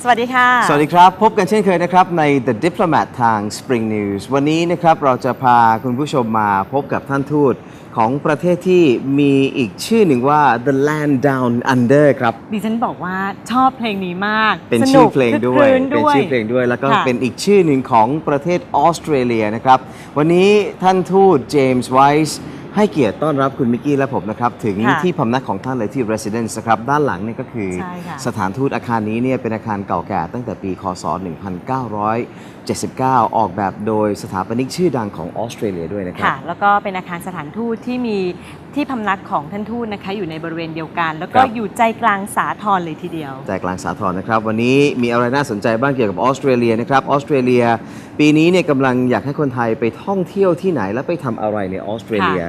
วัสดีค่ะสวัสดีครับพบกันเช่นเคยนะครับใน The Diplomat ทาง Spring News วันนี้นะครับเราจะพาคุณผู้ชมมาพบกับท่านทูตของประเทศที่มีอีกชื่อหนึ่งว่า The Land Down Under ครับดิฉันบอกว่าชอบเพลงนี้มากเป็นชื่อเพลงด้วยเป็นชื่อเพลงด้วยแล้วก็เป็นอีกชื่อหนึ่งของประเทศออสเตรเลียนะครับวันนี้ท่านทูตเจมส์ไวส์ให้เกียรติต้อนรับคุณมิกกี้และผมนะครับถึงที่พำนักของท่านเลยที่ Residence นะครับด้านหลังนี่ก็คือสถานทูตอาคารนี้เนี่ยเป็นอาคารเก่าแก่ตั้งแต่ปีคศ 1979 ออกแบบโดยสถาปนิกชื่อดังของออสเตรเลียด้วยนะครับแล้วก็เป็นอาคารสถานทูตที่มีที่พำนักของท่านทูตนะคะอยู่ในบริเวณเดียวกันแล้วก็อยู่ใจกลางสาทรเลยทีเดียวใจกลางสาทรนะครับวันนี้มีอะไรน่าสนใจบ้างเกี่ยวกับออสเตรเลียนะครับออสเตรเลียปีนี้เนี่ยกำลังอยากให้คนไทยไปท่องเที่ยวที่ไหนและไปทำอะไรในออสเตรเลีย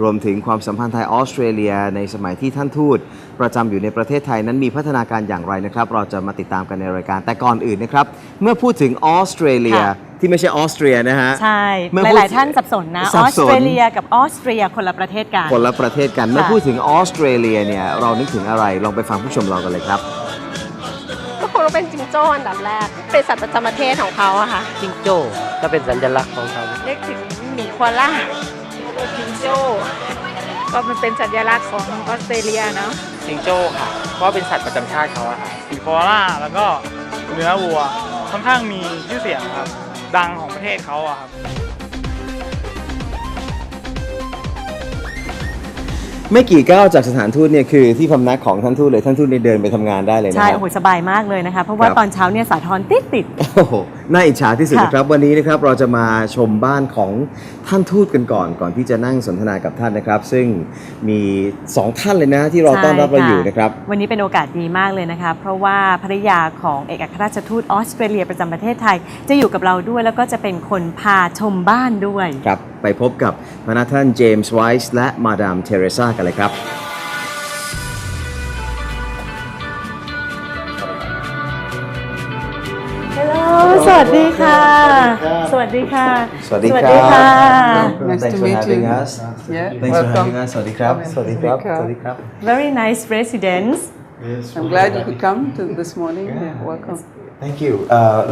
รวมถึงความสัมพันธ์ไทยออสเตรเลียในสมัยที่ท่านทูตประจำอยู่ในประเทศไทยนั้นมีพัฒนาการอย่างไรนะครับเราจะมาติดตามกันในรายการแต่ก่อนอื่นนะครับเมื่อพูดถึงออสเตรเลียที่ไม่ใช่ออสเตรียนะฮะใช่หลายๆท่านสับสนนะออสเตรเลียกับออสเตรียคนละประเทศกันคนละประเทศกันเมื่อพูดถึงออสเตรเลียเนี่ยเรานึกถึงอะไรลองไปฟังผู้ชมเรากันเลยครับก็คงต้องเป็นจิงโจ้อันดับแรกเป็นสัตว์ประจำประเทศของเขาอะค่ะจิงโจ้ก็เป็นสัญลักษณ์ของเขานึกถึงหมีโคอาล่าจิงโจ้ก็มันเป็นสัญลักษณ์ของออสเตรเลียเนาะจิงโจ้ค่ะเพราะเป็นสัตว์ประจำชาติเขาอะค่ะหมีโคอาล่าแล้วก็เนื้อวัวค่อนข้างมีชื่อเสียงครับดังของประเทศเขาอะครับไม่กี่ก้าวจากสถานทูตเนี่ยคือที่พำนักของท่านทูตเลยท่านทูตเนี่ยเดินไปทำงานได้เลยนะใช่โอ้โหสบายมากเลยนะคะเพราะว่าตอนเช้าเนี่ยสาทรติดโอ้โหน่าอิจฉาที่สุดนะครับวันนี้นะครับเราจะมาชมบ้านของท่านทูตกันก่อนที่จะนั่งสนทนากับท่านนะครับซึ่งมี2ท่านเลยนะที่เราต้อนรับเราอยู่นะครับวันนี้เป็นโอกาสดีมากเลยนะคะเพราะว่าภรรยาของเอกอัครราชทูตออสเตรเลียประจำประเทศไทยจะอยู่กับเราด้วยแล้วก็จะเป็นคนพาชมบ้านด้วยครับไปพบกับพนักท่านเจมส์ไวส์และมาดามเทเรซากันเลยครับสวัสดีค่ะ สวัสดีค่ะ สวัสดีค่ะ Nice to meet you. Thanks for having us. สวัสดีครับ สวัสดีครับ สวัสดีครับ Very nice residence. I'm glad you could come to this morning. Welcome. Thank you.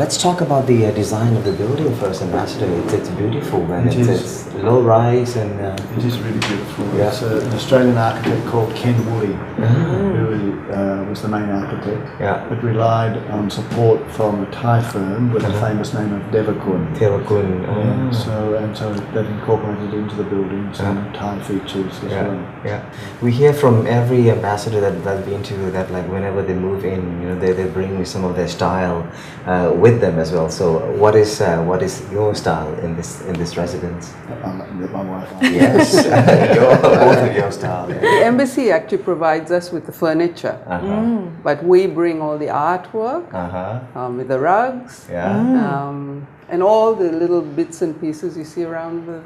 Let's talk about the design of the building first, Ambassador. It's beautiful, man. It's low rise and it is really beautiful. Yeah. It's an Australian architect called Ken Woody, who was the main architect, but relied on support from a Thai firm with the famous name of Devakun. Devakun. So they've incorporated into the building some Thai features as well. Yeah. We hear from every ambassador that we interview that like whenever they move in, you know, they bring some of their style with them as well. So what is your style in this residence? My wife. Yes, both of your style. Yeah. The embassy actually provides us with the furniture, but we bring all the artwork with the rugs and all the little bits and pieces you see around the.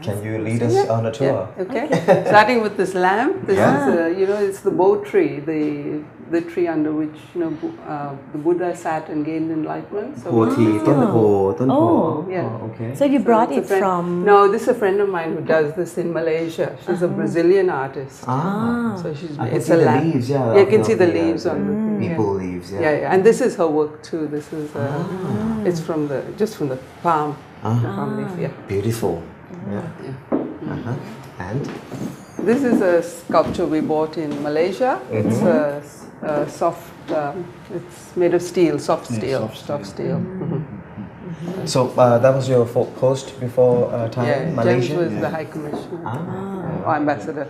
Can you lead us on a tour? Yeah. Okay. Starting with this lamp. This is it's the Bo tree, the tree under which the Buddha sat and gained enlightenment. So okay. So you brought it from? No, this is a friend of mine who does this in Malaysia. She's a Brazilian artist. So it's a lamp. Leaves, you can see the leaves on the maple leaves. Yeah. And this is her work too. This is it's from the palm. Palm leaf. Yeah. Beautiful. And this is a sculpture we bought in Malaysia. It's a soft. It's made of steel, soft steel. So that was your post before Thailand, Malaysia. James was the High Commissioner or Ambassador.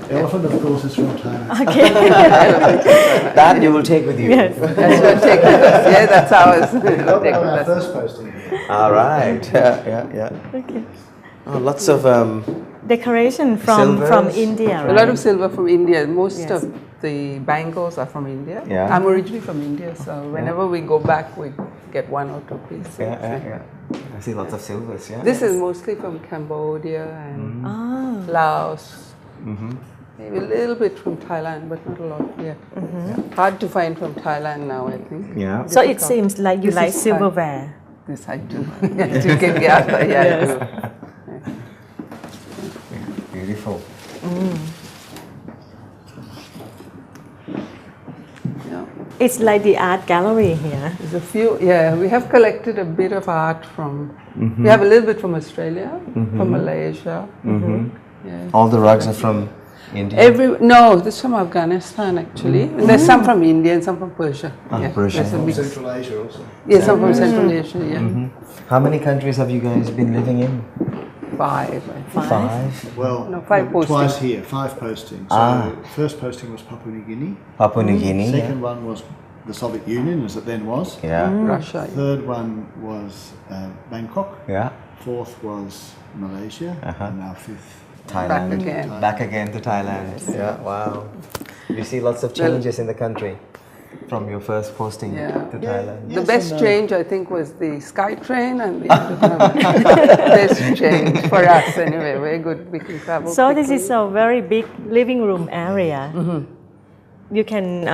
The elephant, of course, is from Thailand. Okay. That you will take with you. Yes. That's what take with us. Yeah, that's ours. That was our first posting here. All right. Yeah. Okay. Oh, lots of decoration from India. Right? A lot of silver from India. Most of the bangles are from India. Yeah. I'm originally from India, so whenever we go back, we get one or two pieces. Yeah. I see lots of silvers. Yeah. This is mostly from Cambodia and Laos. Maybe a little bit from Thailand, but not a lot. Hard to find from Thailand now, I think. Yeah. So it seems like you like silverware. This I do. Yes, you can get. Yeah. Yes. Beautiful. It's like the art gallery here. There's a few, yeah, we have collected a bit of art from, we have a little bit from Australia, from Malaysia. Yeah. All the rugs are from India. No, this is from Afghanistan actually. And there's some from India and some from Persia. Yeah, Persia. that's a mix. Central Asia also. Yeah, some from Central Asia, yeah. How many countries have you guys been living in? 5, I think. 5. Well, No, 5 postings. twice here, 5 postings. So first posting was Papua New Guinea. Papua New Guinea. Second one was the Soviet Union, as it then was. Yeah. Russia. Yeah. Third one was Bangkok. Yeah. Fourth was Malaysia. And now fifth. Thailand. Back again. Back again to Thailand. Yeah. Wow. You see lots of changes in the country from your first posting to Thailand. The best change, I think, was the SkyTrain and the best change for us anyway. Very good. We can travel So quickly. this is a very big living room area. You can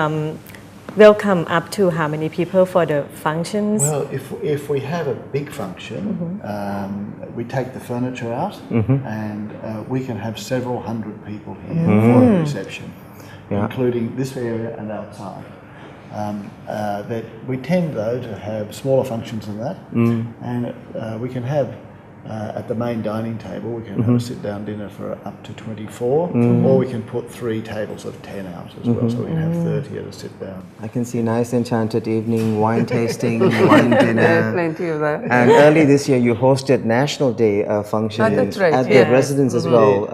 welcome up to how many people for the functions? Well, if we have a big function, we take the furniture out and we can have several hundred people here for a reception, including this area and outside. That we tend though to have smaller functions than that, and we can have at the main dining table we can have a sit down dinner for up to 24, or we can put 3 tables of 10 out as well, so we can have 30 at a sit down. I can see nice enchanted evening, wine tasting, wine dinner. Plenty of that. And early this year you hosted National Day function that's right, at yeah. the residence as well.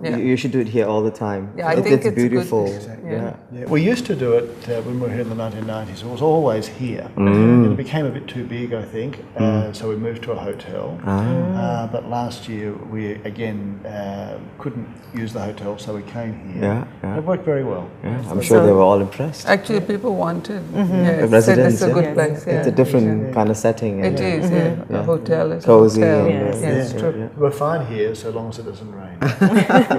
You should do it here all the time. Yeah, I think it's beautiful. good. Yeah. Yeah, we used to do it when we were here in the 1990s. It was always here. It became a bit too big, I think, so we moved to a hotel. But last year we again couldn't use the hotel, so we came here. It worked very well. I'm sure they were all impressed. Actually, people wanted. A Said residence, it's a good place. It's a different kind of setting. It is, A hotel is Cozy a hotel. and, Yes, true. We're fine here so long as it doesn't rain.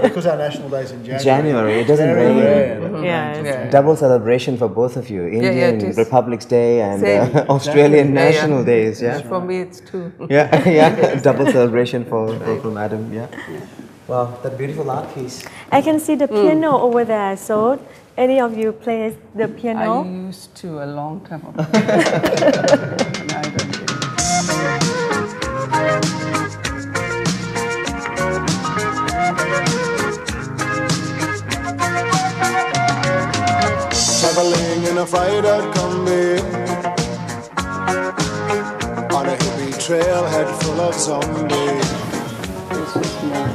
Because our national day's in January. January, it doesn't Very rain. rare that it Yeah, rains. Yeah. Double celebration for both of you. Indian it is. Republic's Day and Same. Australian Yeah, National Days. Yeah. For me, it's 2. Yeah. Double celebration for Madam. Yeah. Wow, that beautiful art piece. I can see the piano over there. So any of you play the I piano? used to a long time ago. And I don't do it. Traveling in a fried-out Kombi on a hippie trailhead full of zombies. This was more.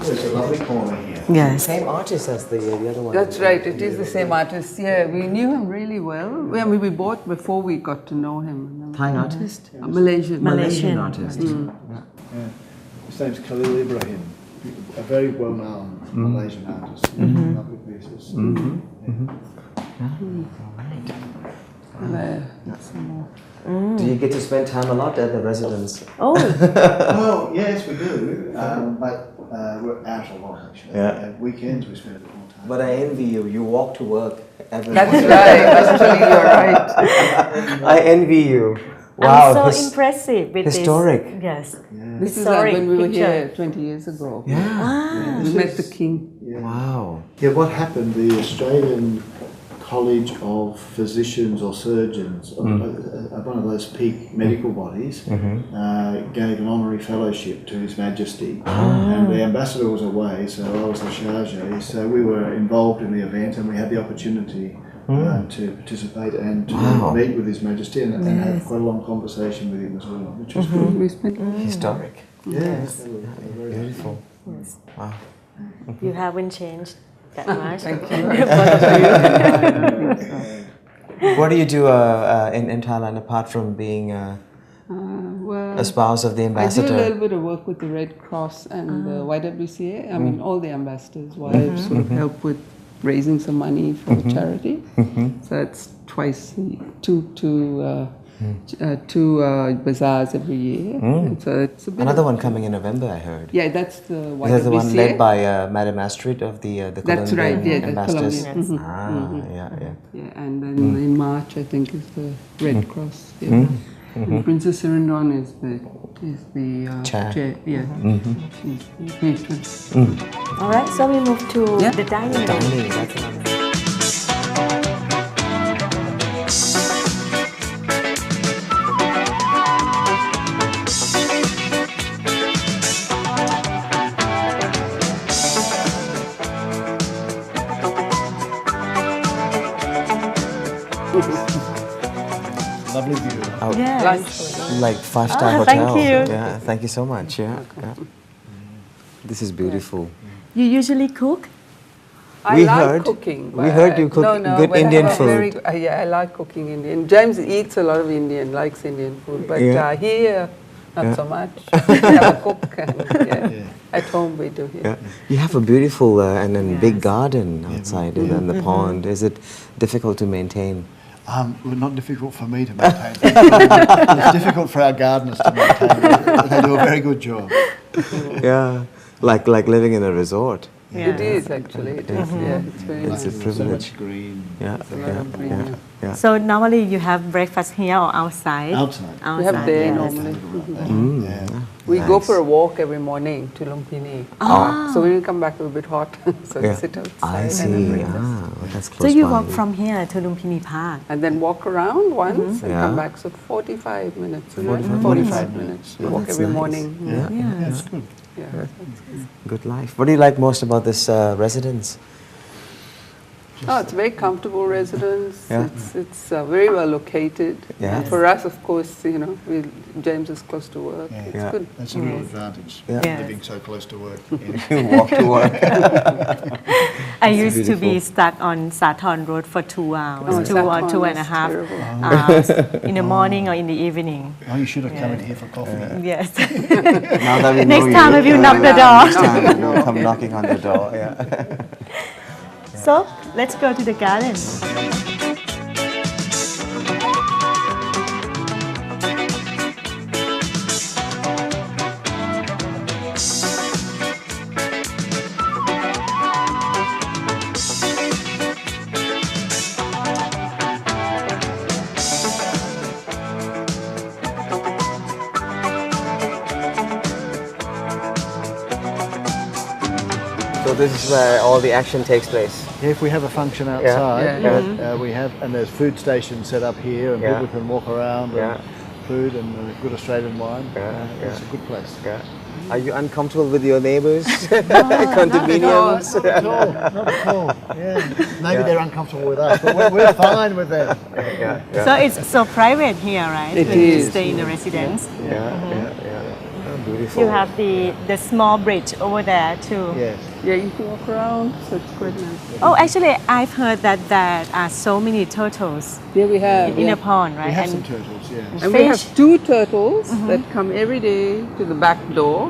There's a lovely corner here. Yes. Same artist as the other one. That's right. It is the same artist. Yeah, we knew him really well. I mean, we bought before we got to know him. Thai artist? Malaysian artist. His name's Khalil Ibrahim, a very well-known Malaysian artist. Lovely pieces. Some more. Do you get to spend time a lot at the residence? Oh, Well, yes, we do, but we're out a lot actually. Yeah. At weekends we spend a bit more time. But I envy you. You walk to work every That's morning. right. Actually, you're right. I envy you. Wow. I'm so impressive with historic. this. Yes. This is Historic when we were picture. here 20 years ago. Yeah. We met the king. Wow. Yeah, what happened, the Australian College of Physicians or Surgeons, one of those peak medical bodies, gave an honorary fellowship to His Majesty. And the ambassador was away, so I was the Sharjah. So we were involved in the event and we had the opportunity to participate and to meet with His Majesty and have quite a long conversation with him as well, which was good. We spent Historic. Yes. Beautiful. Yes. Wow. You haven't changed that much. Thank you. What do you do in Thailand apart from being Well, a spouse of the I do a ambassador? little bit of work with the Red Cross and the YWCA. I mean, all the ambassadors' wives sort of help with raising some money for the charity. So it's twice, two bazaars every year. And so it's a bit Another of- one coming in November, I heard. Yeah, that's the YWCA. Is that the one led by Madam Astrid of the That's Colombian right, yeah, the ambassadors? Colombian. Yeah. And then in March, I think, is the Red Cross. Yeah. And Princess Sirindon is the Chair. Yeah, she's the patron. All right, so we move to Yeah. the dining room. Dining, that's what I'm- lovely view. Oh, Yes. Lunch. like 5-star Oh, hotel. thank you. Yeah, thank you so much. Yeah, yeah. This is beautiful. You usually cook? I We like heard- cooking. we but heard you cook no, good but Indian I'm food. Yeah, I like cooking Indian. James eats a lot of Indian, likes Indian food, but Yeah. Here, not Yeah. so much. I cook. And, At home we do here. Yeah. You have a beautiful and then big garden outside and then the pond. Is it difficult to maintain? Well, not difficult for me to maintain. It's difficult for our gardeners to maintain. They do a very good job. Yeah, like living in a resort. It is actually. It is. Yeah, it's very It's nice. a So privilege. much green. Yeah, a lot of green, yeah, yeah. So normally you have breakfast here or outside? Outside. We have there yes. normally. Yeah. We go Nice. for a walk every morning to Lumpini. So when we come back, a little bit hot. So we Yeah. sit outside I and see. have breakfast. Well, that's close So you by. walk from here to Lumpini Park? And then walk around once and Yeah. come back. So 45 minutes. 45 minutes. We walk That's every nice. morning. Yeah. Yes. That's good. Yeah. Good life. What do you like most about this residence? Oh, it's a very comfortable residence. Yeah. It's very well located. Yeah. And for us, of course, James is close to work. Yeah. It's Yeah. good. That's a real advantage, Yeah. Yes. living so close to work. Walk to work. I used to be beautiful. stuck on Sathorn Road for 2 hours, Oh, 2 or Sathorn 2.5 is terrible. hours in the morning or in the evening. Oh, you should have come in here for coffee. Yes. Now that we know Next you, time if you knock the door. Next time we'll come knocking on the door. Yeah. So let's go to the garden. So this is where all the action takes place. Yeah, if we have a function outside, Yeah. we have, and there's food stations set up here, and Yeah. people can walk around Yeah. and food and good Australian wine. It's a good place. Are you uncomfortable with your neighbors? Condominiums? Not at all. Not at all. Yeah. Maybe they're uncomfortable with us, but we're fine with them. So it's so private here, right? It when you is. stay in the residence. Oh, beautiful. You have the small bridge over there too. Yes. Yeah, you can walk around. So it's quite nice. Oh, actually, I've heard that there are so many turtles Here we have. in the pond, We right? have some turtles, yes. And we have fish. 2 turtles that come every day to the back door.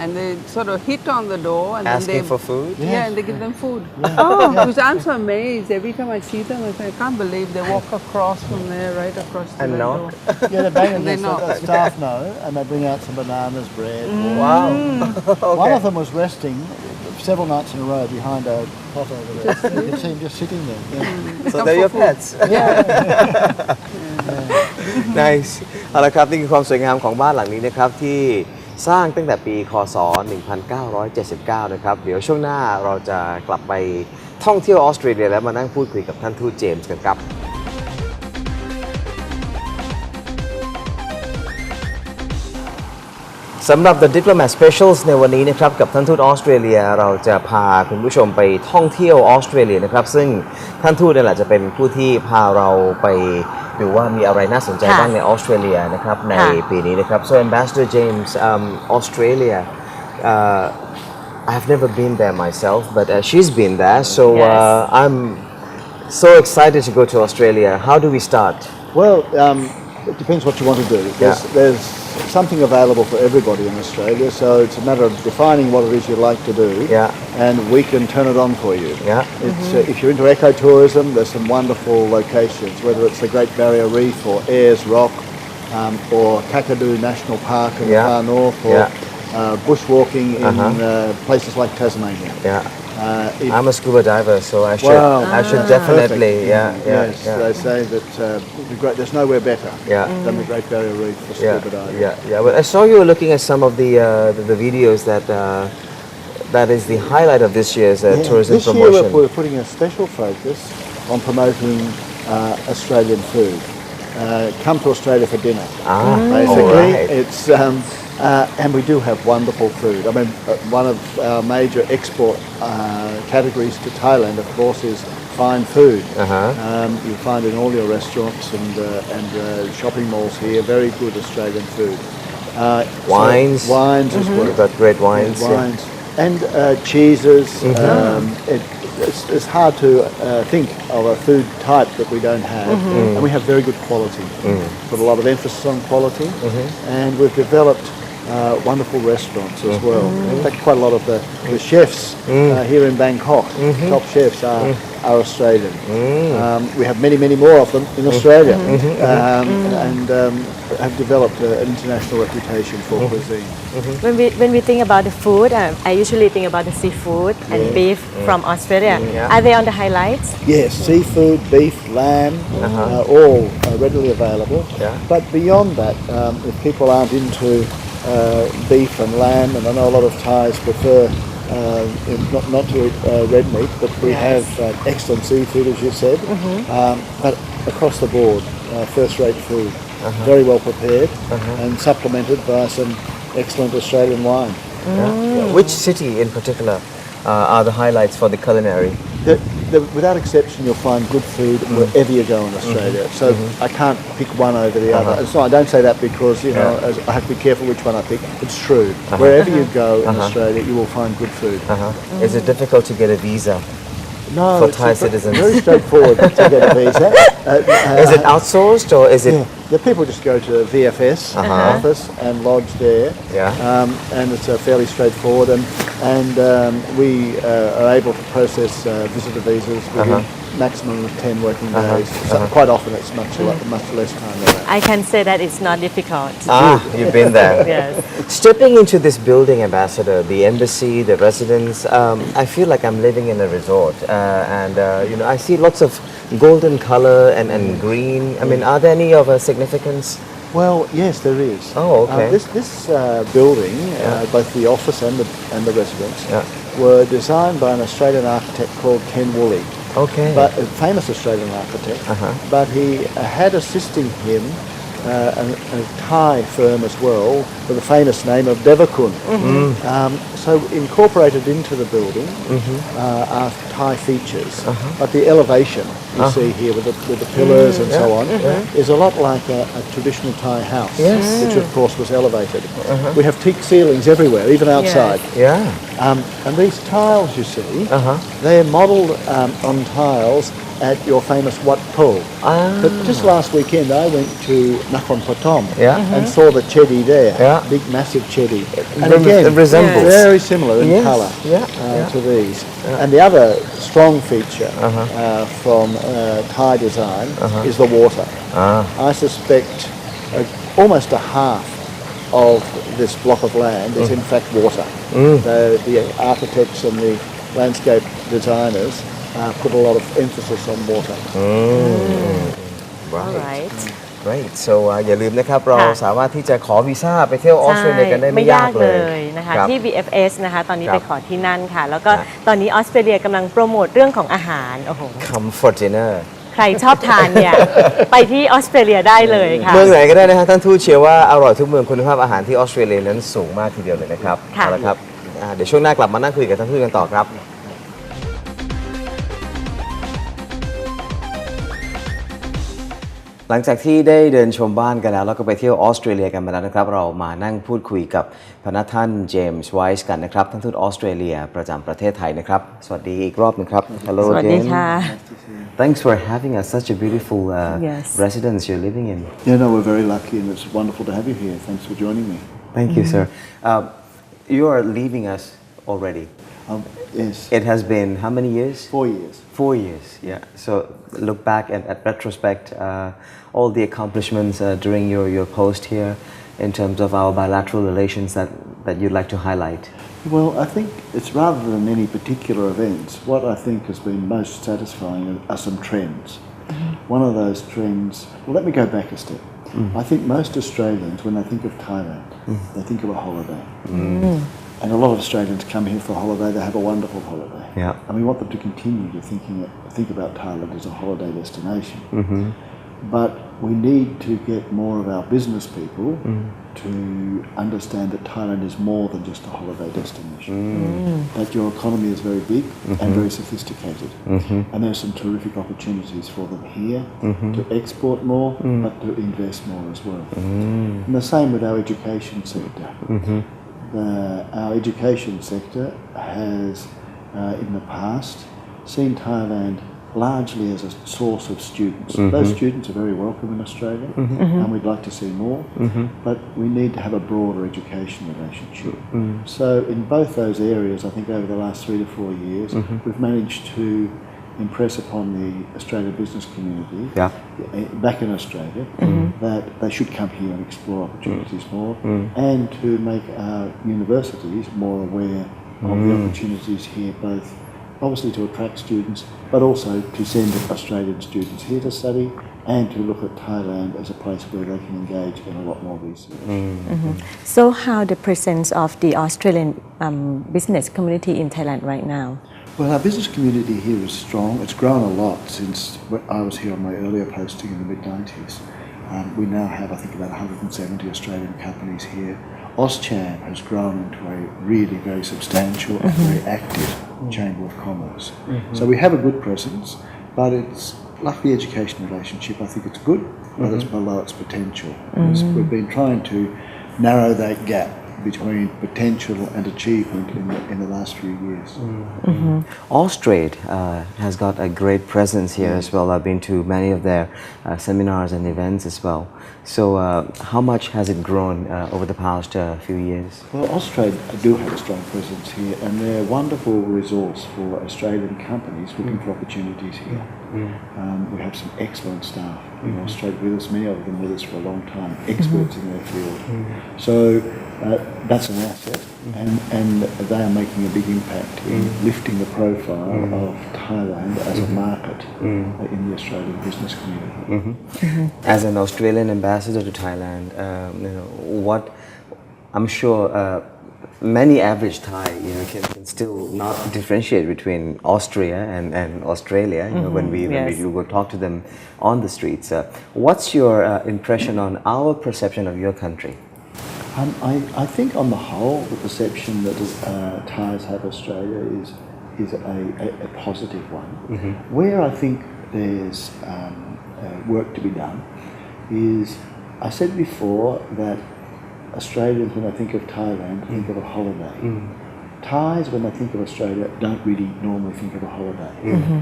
And they sort of hit on the door and then Asking they for food? Yeah, and they give them food. Oh, Because I'm so amazed every time I see them. I say, I can't believe they walk across from there, right across to And the knock. door. Yeah, they're banging They this, knock. the staff know, and they bring out some bananas, bread. Wow. One of them was resting several nights in a row behind a pot over there. You could see him just sitting there. Yeah. So they're your pets. Nice เอาละครับนี่คือความสวยงามของบ้านหลังนี้นะครับที่สร้างตั้งแต่ปีคศ 1979 นะครับเดี๋ยวช่วงหน้าเราจะกลับไปท่องเที่ยวออสเตรเลียแล้วมานั่งพูดคุยกับท่านทูตเจมส์กันครับ สำหรับ The Diplomat Specials ในวันนี้นะครับกับท่านทูตออสเตรเลียเราจะพาคุณผู้ชมไปท่องเที่ยวออสเตรเลียนะครับซึ่งท่านทูตนี่แหละจะเป็นผู้ที่พาเราไปดูว่ามีอะไรน่าสนใจบ้างในออสเตรเลียนะครับในปีนี้นะครับ So Ambassador James Australia I've never been there myself but she's been there so I'm so excited to go to Australia. How do we start? Well, it depends what you want to do. There's something available for everybody in Australia, so it's a matter of defining what it is you like to do, and we can turn it on for you. It's, if you're into ecotourism, there's some wonderful locations, whether it's the Great Barrier Reef or Ayers Rock, or Kakadu National Park in the far north, or bushwalking in places like Tasmania. I'm a scuba diver, so I should definitely, Yes, they say that there's nowhere better than the Great Barrier Reef for scuba diving. Well, I saw you were looking at some of the videos that is the highlight of this year's tourism this promotion. This year we're putting a special focus on promoting Australian food. Come to Australia for dinner. Basically, it's and we do have wonderful food. I mean, one of our major export categories to Thailand, of course, is fine food. Uh-huh. You'll find in all your restaurants and shopping malls here very good Australian food. Wines. Wines as well. You've got great wines. Wines. And cheeses. It's hard to think of a food type that we don't have, and we have very good quality. Put a lot of emphasis on quality, and we've developed wonderful restaurants as well. In fact, quite a lot of the chefs here in Bangkok, top chefs, are Australian. We have many more of them in Australia, and have developed an international reputation for cuisine. When we think about the food, I usually think about the seafood and beef from Australia. Are they on the highlights? Yes, seafood, beef, lamb, all readily available. But beyond that, if people aren't into beef and lamb, and I know a lot of Thais prefer not to eat red meat, but we have excellent seafood, as you said, but across the board, first-rate food, very well prepared, and supplemented by some excellent Australian wine. Which city in particular are the highlights for the culinary? Without exception, you'll find good food wherever you go in Australia. So I can't pick one over the other. So I don't say that because I have to be careful which one I pick. It's true. Wherever you go in Australia, you will find good food. Is it difficult to get a visa? No, for it's Thai citizens? Very straightforward to get a visa. Is it outsourced or is it? The people just go to VFS office and lodge there. And it's fairly straightforward. And we are able to process visitor visas within maximum of 10 working days. So quite often it's much less time than that. I can say that it's not difficult. You've been there. Yes. Stepping into this building, Ambassador, the embassy, the residence, I feel like I'm living in a resort. I see lots of golden color and green. I mean, are there any of a significance? Well, yes, there is. Oh, okay. This building, both the office and the residence, were designed by an Australian architect called Ken Woolley. Okay. But a famous Australian architect. But he had assisting him a Thai firm as well with the famous name of Devakun. So incorporated into the building are Thai features, but the elevation you see here with the pillars and so on is a lot like a traditional Thai house, which of course was elevated. We have teak ceilings everywhere, even outside. And these tiles you see, they're modelled on tiles at your famous Wat Po. But just last weekend I went to Nakhon Pathom and saw the chedi there, big massive chedi. And again, it resembles. Very similar in colour to these. And the other strong feature from Thai design is the water. I suspect almost a half of this block of land is in fact water. The architects and the landscape designers put a lot of emphasis on water. Right. Great. So อย่าลืมนะครับเราสามารถที่จะขอวีซ่าไปเที่ยวออสเตรเลียกันได้ไม่ยากเลยนะคะที่ VFS นะคะตอนนี้ไปขอที่นั่นค่ะแล้วก็ตอนนี้ออสเตรเลียกำลังโปรโมทเรื่องของอาหารโอ้โห Comfort dinner ใครชอบทานเนี่ย ไปที่ออสเตรเลียได้เลยค่ะเมืองไหนก็ได้นะฮะท่านทูตเชื่อว่าอร่อยทุกเมืองคุณภาพอาหารที่ออสเตรเลียนั้นสูงมากทีเดียวเลยนะครับเอาละครับเดี๋ยวช่วงหน้ากลับมานั่งคุยกับท่านทูตกันต่อครับหลังจากที่ได้เดินชมบ้านกันแล้วก็ไปเที่ยวออสเตรเลียกันมาแล้วนะครับเรามานั่งพูดคุยกับพนักท่านเจมส์ไวส์กันนะครับท่านทูตออสเตรเลียประจำประเทศไทยนะครับสวัสดีอีกรอบนึงครับ Hello สวัสดีค่ะ Thanks for having us such a beautiful residence you're living in. Yeah, no, we're very lucky and it's wonderful to have you here. Thanks for joining me. Thank you, sir. You are leaving us already. Yes. It has been how many years? 4 years. 4 years, yeah. So look back at retrospect, all the accomplishments during your post here in terms of our bilateral relations that you'd like to highlight. Well, I think it's rather than any particular events, what I think has been most satisfying are some trends. One of those trends, well, let me go back a step. I think most Australians, when they think of Thailand, they think of a holiday. And a lot of Australians come here for a holiday, they have a wonderful holiday. And we want them to continue to think about Thailand as a holiday destination. but we need to get more of our business people to understand that Thailand is more than just a holiday destination. That your economy is very big and very sophisticated. And there's some terrific opportunities for them here to export more, but to invest more as well. And the same with our education sector. Our education sector has, in the past, seen Thailand largely as a source of students. Those students are very welcome in Australia, and we'd like to see more, but we need to have a broader education relationship. So in both those areas, I think over the last 3 to 4 years, we've managed to impress upon the Australian business community back in Australia that they should come here and explore opportunities more, and to make our universities more aware of the opportunities here, both obviously to attract students, but also to send Australian students here to study and to look at Thailand as a place where they can engage in a lot more research. So how the presence of the Australian business community in Thailand right now? Well, our business community here is strong. It's grown a lot since I was here on my earlier posting in the mid-90s. We now have, I think, about 170 Australian companies here. AusCham has grown into a really very substantial and very active Chamber of Commerce. So we have a good presence, but it's like the education relationship. I think it's good, but it's below its potential. We've been trying to narrow that gap between potential and achievement in the last few years. Austrade has got a great presence here as well. I've been to many of their seminars and events as well. So how much has it grown over the past few years? Well, Austrade do have a strong presence here, and they're a wonderful resource for Australian companies looking for opportunities here. We have some excellent staff in Austrade with us, many of them with us for a long time, experts in their field. So that's an asset, and they are making a big impact in lifting the profile of Thailand as a market in the Australian business community. As an Australian ambassador to Thailand, what I'm sure many average Thai can still not differentiate between Austria and Australia when we go talk to them on the streets. What's your impression on our perception of your country? I think on the whole, the perception that Thais have Australia is a positive one. Where I think there's work to be done is, I said before that Australians, when they think of Thailand, think of a holiday. Thais, when they think of Australia, don't really normally think of a holiday.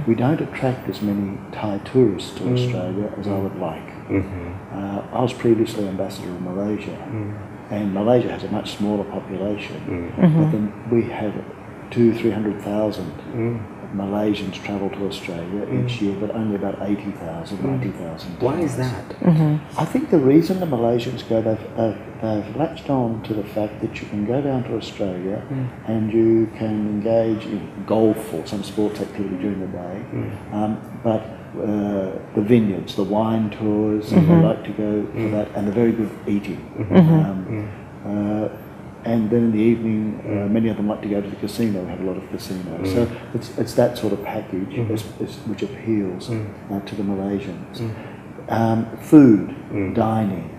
We don't attract as many Thai tourists to Australia as I would like. I was previously ambassador in Malaysia, and Malaysia has a much smaller population, but then we have 200,000-300,000 Malaysians travel to Australia each year, but only about 80,000, 90,000. Why is that? I think the reason the Malaysians go, they've latched on to the fact that you can go down to Australia and you can engage in golf or some sports activity during the day, but the vineyards, the wine tours, they like to go for that, and the very good eating. And then in the evening, many of them like to go to the casino. We have a lot of casinos. So it's that sort of package which appeals to the Malaysians. Food, dining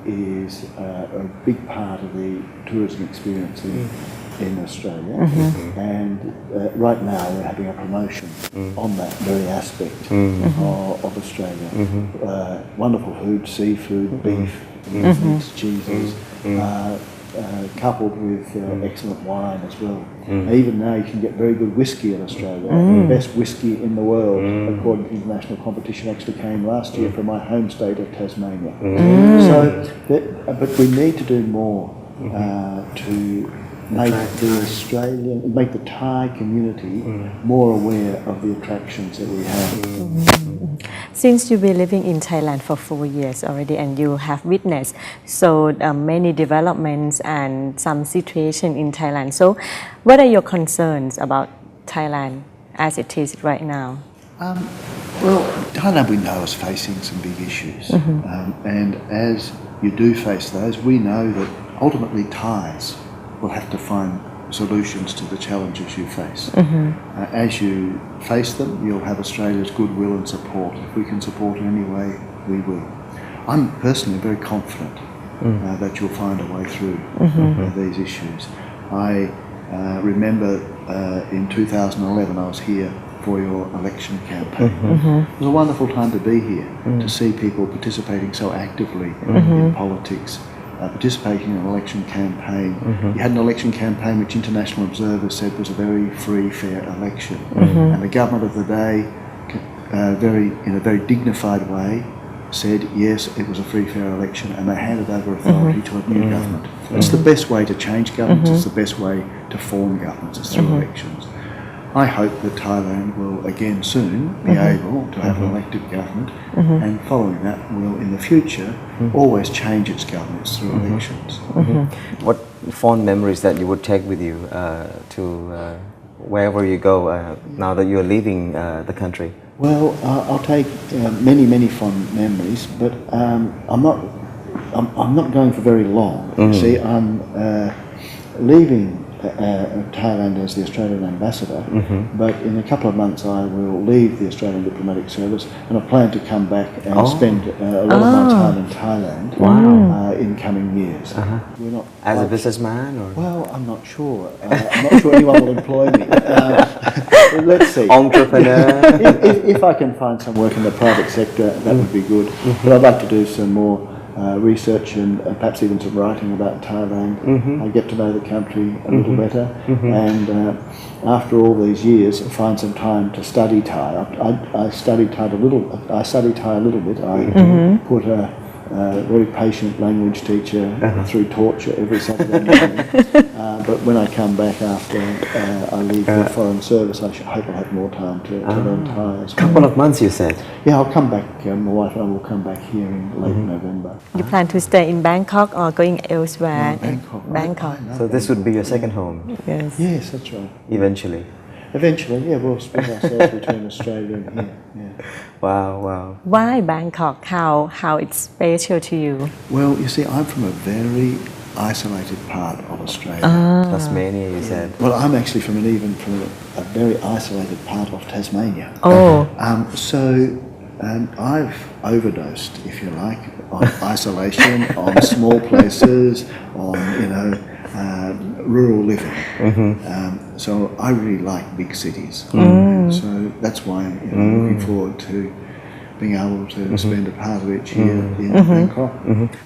is a big part of the tourism experience in Australia. And right now we're having a promotion on that very aspect of Australia. Wonderful food, seafood, beef, meats, cheeses. Coupled with excellent wine as well. Even now you can get very good whiskey in Australia. The best whiskey in the world, according to international competition, actually came last year from my home state of Tasmania. So, but we need to do more to make the Thai community more aware of the attractions that we have. Since you've been living in Thailand for 4 years already, and you have witnessed so many developments and some situation in Thailand, so what are your concerns about Thailand as it is right now? Well, Thailand we know is facing some big issues, and as you do face those, we know that ultimately Thais will have to find solutions to the challenges you face. As you face them, you'll have Australia's goodwill and support. If we can support in any way, we will. I'm personally very confident that you'll find a way through these issues. I remember in 2011 I was here for your election campaign. It was a wonderful time to be here, to see people participating so actively in politics, participating in an election campaign. You had an election campaign which international observers said was a very free, fair election. And the government of the day, in a very dignified way, said yes, it was a free, fair election, and they handed over authority to a new government. It's the best way to change governments, it's the best way to form governments, is through elections. I hope that Thailand will again soon be able to have an elected government, and following that will in the future always change its governments through elections. What fond memories that you would take with you to wherever you go now that you're leaving the country? Well, I'll take many fond memories, but I'm not going for very long. You see, I'm leaving Thailand as the Australian ambassador, but in a couple of months I will leave the Australian diplomatic service, and I plan to come back and spend a lot of my time in Thailand in coming years. We're not As a businessman, or well, I'm not sure. I'm not sure anyone will employ me. Let's see. entrepreneur? If I can find some work in the private sector, that would be good. But I'd like to do some more research and perhaps even some writing about Thailand. I get to know the country a little better, and after all these years, find some time to study Thai. I studied Thai a little. I studied Thai a little bit. I put a very patient language teacher through torture every Saturday morning. But when I come back after I leave the foreign service, I hope I'll have more time to learn Thai as well. Couple of months, you said. Yeah, I'll come back. My wife and I will come back here in late November. You plan to stay in Bangkok or going elsewhere? Bangkok. Bangkok. I love So this would be your second home Yes. Yes, that's right. eventually. Eventually, yeah, we'll split ourselves between Australia and here. Yeah. Wow. Why Bangkok? How it's special to you? Well, you see, I'm from a very isolated part of Australia. Tasmania, you said. Well, I'm actually from a very isolated part of Tasmania. Oh. So I've overdosed, if you like, on isolation, on small places, on rural living. So I really like big cities. So that's why I'm looking forward to being able to spend a part of each year in Bangkok.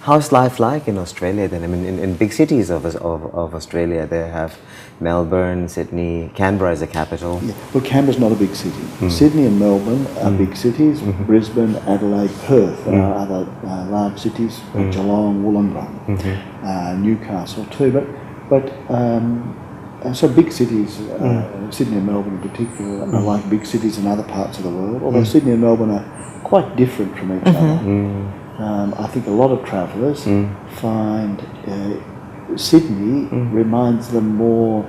How's life like in Australia then? I mean, in big cities of Australia, they have Melbourne, Sydney, Canberra is the capital. Yeah. Well, Canberra's not a big city. Sydney and Melbourne are big cities. Brisbane, Adelaide, Perth are other large cities. Geelong, Wollongong, Newcastle too. But so big cities, Sydney and Melbourne in particular, are like big cities in other parts of the world. Although Sydney and Melbourne are quite different from each other. I think a lot of travellers find Sydney reminds them more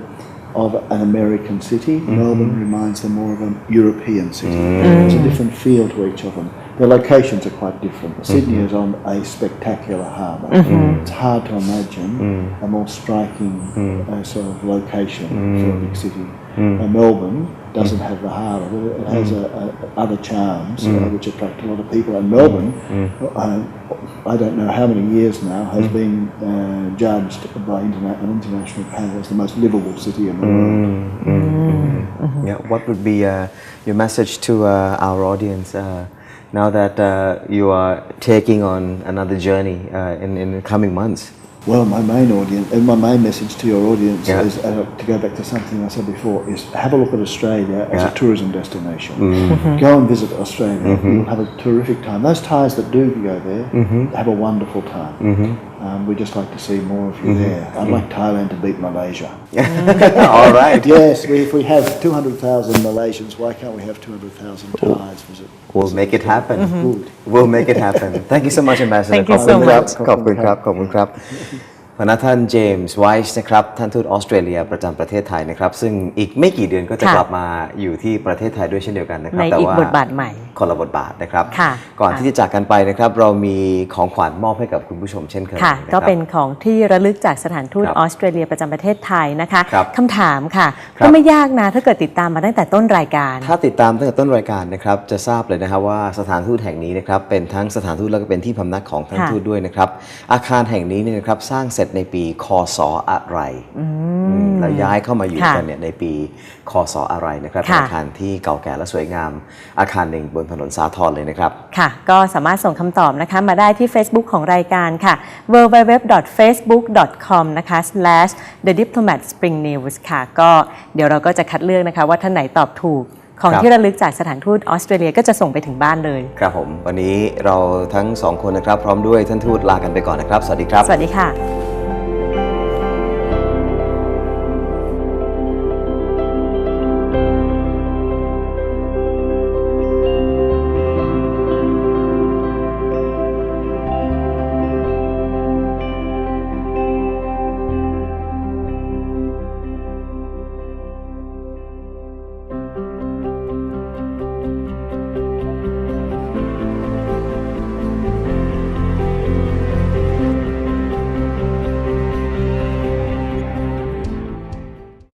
of an American city. Melbourne reminds them more of a European city. It's a different feel to each of them. The locations are quite different. Sydney is on a spectacular harbour. It's hard to imagine a more striking sort of location for a big city. Melbourne doesn't have the harbour, but it has other charms which attract a lot of people. And Melbourne, I don't know how many years now, has been judged by an international panel as the most livable city in the world. Yeah. What would be your message to our audience now that you are taking on another journey in the coming months? Well, my main message to your audience is to go back to something I said before: is have a look at Australia as a tourism destination. Go and visit Australia; you'll have a terrific time. Those Thais that do go there have a wonderful time. We'd just like to see more of you there. I'd like Thailand to beat Malaysia. All right. Yes, if we have 200,000 Malaysians, why can't we have 200,000 Thais visit? We'll make it happen. Good. We'll make it happen. Thank you so much, Ambassador. Thank you so much. ขอบคุณครับพนักท่านเจมส์ไวส์นะครับท่านทูตออสเตรเลียประจำประเทศไทยนะครับซึ่งอีกไม่กี่เดือนก็จะกลับมาอยู่ที่ประเทศไทยด้วยเช่นเดียวกันนะครับในอีกบทบาทใหม่ คนละบทบาทนะครับ ค่ะ ก่อนที่จะจากกันไปนะครับเรามีของขวัญมอบให้กับคุณผู้ชมเช่นเคย ค่ะ นะครับ ก็เป็นของที่ระลึกจากสถานทูต ครับ ออสเตรเลียประจำประเทศไทยนะคะ ครับ คำถามค่ะ ครับ ก็ไม่ยากนะถ้าเกิดติดตามมาตั้งแต่ต้นรายการ ถ้าติดตามตั้งแต่ต้นรายการนะครับจะทราบเลยนะครับว่าสถานทูตแห่งนี้นะครับเป็นทั้งสถานทูตแล้วก็เป็นที่พำนักของท่าน ค่ะ ทูตด้วยนะครับอาคารแห่งนี้เนี่ยนะครับสร้างเสร็จในปีคศอะไรแล้วย้ายเข้ามาอยู่ ค่ะ กันเนี่ยในปีคศอะไรนะครับ ค่ะ อาคารที่เก่าแก่และสวยงามอาคารหนึ่งบนถนนสาทรเลยนะครับ ค่ะ ก็สามารถส่งคำตอบนะคะมาได้ที่ Facebook ของรายการค่ะ www.facebook.com นะคะ /thediplomatspringnews ค่ะ ก็เดี๋ยวเราก็จะคัดเลือกนะคะว่าท่านไหนตอบถูกของ ครับ ที่ระลึกจากสถานทูตออสเตรเลียก็จะส่งไปถึงบ้านเลย ครับผมวันนี้เราทั้งสองคนนะครับพร้อมด้วยท่านทูตลากันไปก่อนนะครับสวัสดีครับ สวัสดีค่ะ